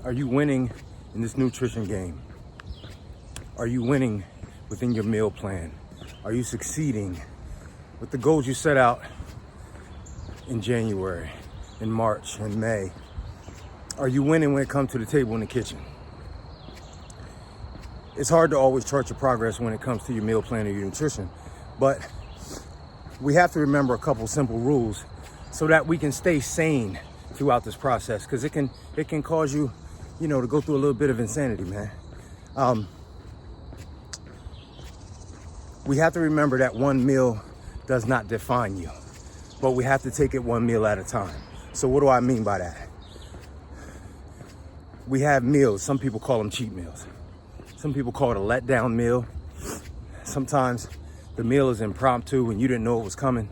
Are you winning in this nutrition game? Are you winning within your meal plan? Are you succeeding with the goals you set out in January, in March, in May? Are you winning when it comes to the table in the kitchen? It's hard to always chart your progress when it comes to your meal plan or your nutrition, but we have to remember a couple simple rules so that we can stay sane throughout this process, because it can cause you, to go through a little bit of insanity, man. We have to remember that one meal does not define you, but we have to take it one meal at a time. So what do I mean by that? We have meals. Some people call them cheat meals. Some people call it a letdown meal. Sometimes the meal is impromptu and you didn't know it was coming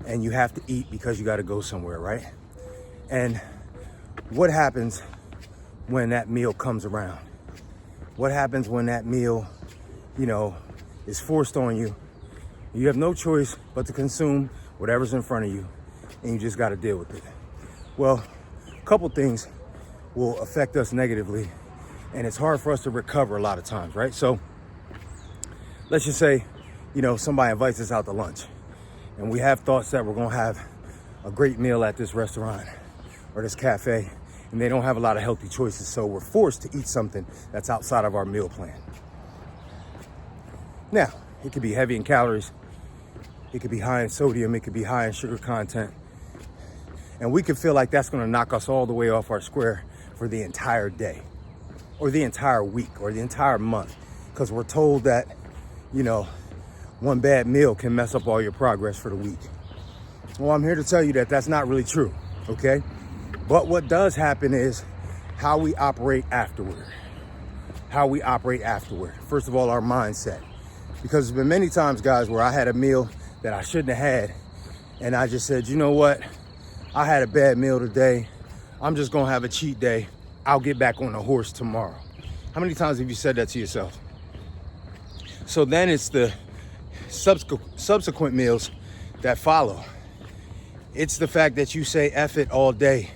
and you have to eat because you got to go somewhere, right? And what happens when that meal comes around? What happens when that meal, is forced on you? You have no choice but to consume whatever's in front of you, and you just got to deal with it. Well, a couple things will affect us negatively, and it's hard for us to recover a lot of times, right? So let's just say, somebody invites us out to lunch, and we have thoughts that we're going to have a great meal at this restaurant or this cafe, and they don't have a lot of healthy choices, so we're forced to eat something that's outside of our meal plan. Now, it could be heavy in calories, it could be high in sodium, it could be high in sugar content, and we could feel like that's going to knock us all the way off our square for the entire day or the entire week or the entire month, because we're told that, one bad meal can mess up all your progress for the week. Well, I'm here to tell you that that's not really true, okay? But what does happen is how we operate afterward. How we operate afterward. First of all, our mindset. Because there's been many times, guys, where I had a meal that I shouldn't have had, and I just said, you know what? I had a bad meal today. I'm just gonna have a cheat day. I'll get back on the horse tomorrow. How many times have you said that to yourself? So then it's the subsequent meals that follow. It's the fact that you say F it all day.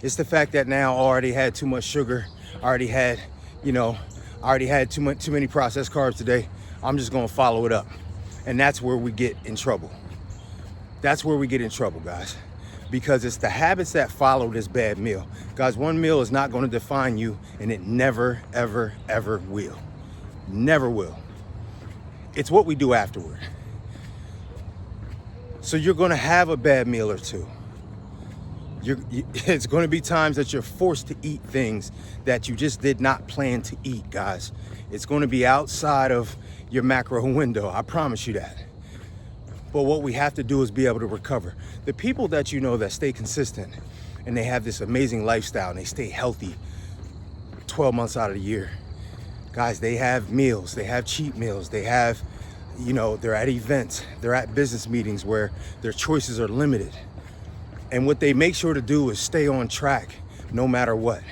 It's the fact that now I already had too much sugar. I already had too many processed carbs today. I'm just gonna follow it up. And that's where we get in trouble. That's where we get in trouble, guys. Because it's the habits that follow this bad meal. Guys, one meal is not gonna define you, and it never, ever, ever will. Never will. It's what we do afterward. So you're gonna have a bad meal or two. It's gonna be times that you're forced to eat things that you just did not plan to eat, guys. It's gonna be outside of your macro window, I promise you that. But what we have to do is be able to recover. The people that that stay consistent and they have this amazing lifestyle and they stay healthy 12 months out of the year, guys, they have meals, they have cheat meals, they have, they're at events, they're at business meetings where their choices are limited. And what they make sure to do is stay on track no matter what.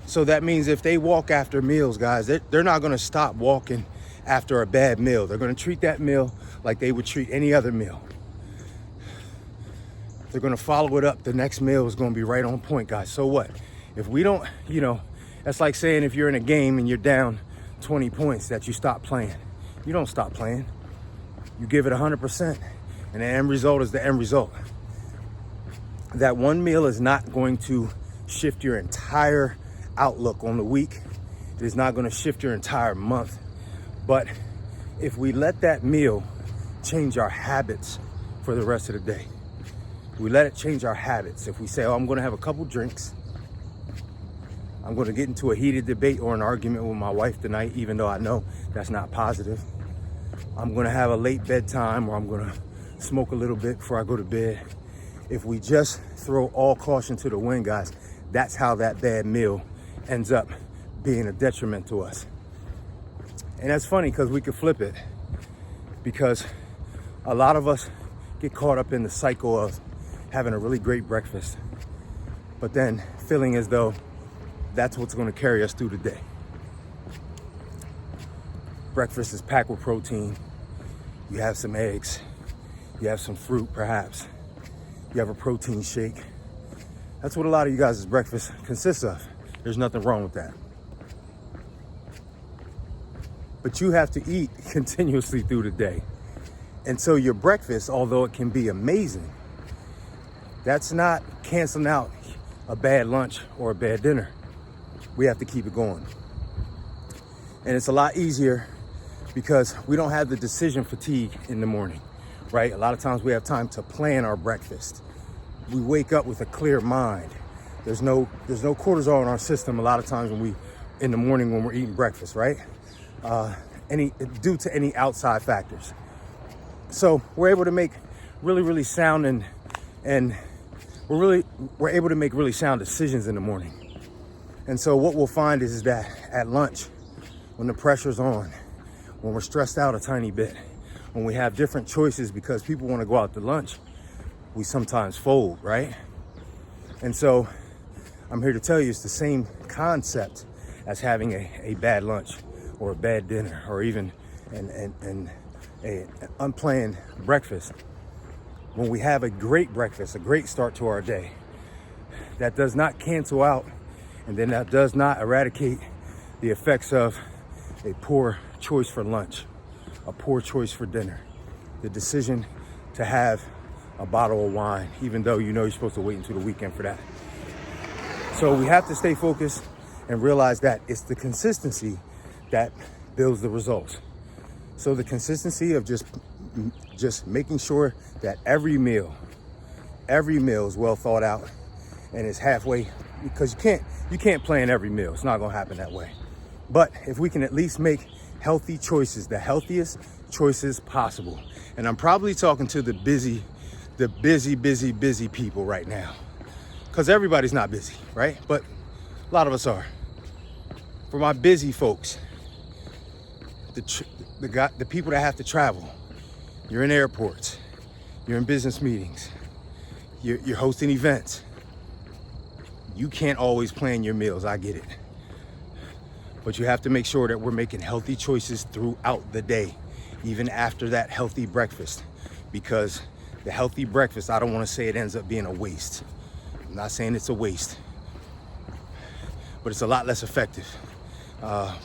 So that means if they walk after meals, guys, they're not gonna stop walking after a bad meal. They're gonna treat that meal like they would treat any other meal. They're gonna follow it up. The next meal is gonna be right on point, guys. So what? If we don't, that's like saying if you're in a game and you're down 20 points that you stop playing. You don't stop playing. You give it 100%, and the end result is the end result. That one meal is not going to shift your entire outlook on the week. It is not going to shift your entire month. But if we let that meal change our habits for the rest of the day, we let it change our habits. If we say, I'm going to have a couple drinks, I'm going to get into a heated debate or an argument with my wife tonight, even though I know that's not positive. I'm going to have a late bedtime, or I'm going to smoke a little bit before I go to bed. If we just throw all caution to the wind, guys, that's how that bad meal ends up being a detriment to us. And that's funny because we could flip it, because a lot of us get caught up in the cycle of having a really great breakfast, but then feeling as though that's what's going to carry us through the day. Breakfast is packed with protein. You have some eggs. You have some fruit, perhaps. You have a protein shake. That's what a lot of you guys' breakfast consists of. There's nothing wrong with that. But you have to eat continuously through the day. And so your breakfast, although it can be amazing, that's not canceling out a bad lunch or a bad dinner. We have to keep it going. And it's a lot easier because we don't have the decision fatigue in the morning, right? A lot of times we have time to plan our breakfast. We wake up with a clear mind. There's no cortisol in our system a lot of times in the morning when we're eating breakfast, right? Due to any outside factors. So we're able to make really sound and we're able to make really sound decisions in the morning. And so what we'll find is that at lunch, when the pressure's on, when we're stressed out a tiny bit, when we have different choices because people want to go out to lunch, we sometimes fold, right? And so I'm here to tell you it's the same concept as having a bad lunch or a bad dinner or even an unplanned breakfast. When we have a great breakfast, a great start to our day, that does not cancel out and then that does not eradicate the effects of a poor choice for lunch, a poor choice for dinner, the decision to have a bottle of wine, even though you know you're supposed to wait until the weekend for that. So we have to stay focused and realize that it's the consistency that builds the results. So the consistency of just making sure that every meal is well thought out and is halfway, because you can't plan every meal. It's not gonna happen that way. But if we can at least make healthy choices, the healthiest choices possible. And I'm probably talking to the busy people right now, because everybody's not busy, right? But a lot of us are. For my busy folks, the people that have to travel, you're in airports, you're in business meetings, you're hosting events. You can't always plan your meals, I get it. But you have to make sure that we're making healthy choices throughout the day, even after that healthy breakfast. Because the healthy breakfast, I don't want to say it ends up being a waste. I'm not saying it's a waste, but it's a lot less effective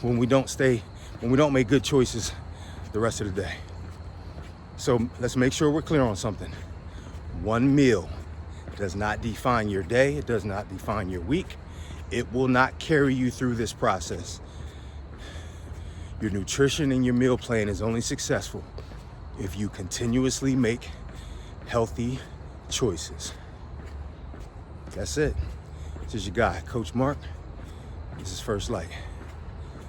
when we don't make good choices the rest of the day. So let's make sure we're clear on something. One meal does not define your day. It does not define your week. It will not carry you through this process. Your nutrition and your meal plan is only successful if you continuously make healthy choices. That's it. This is your guy, Coach Mark. This is First Light.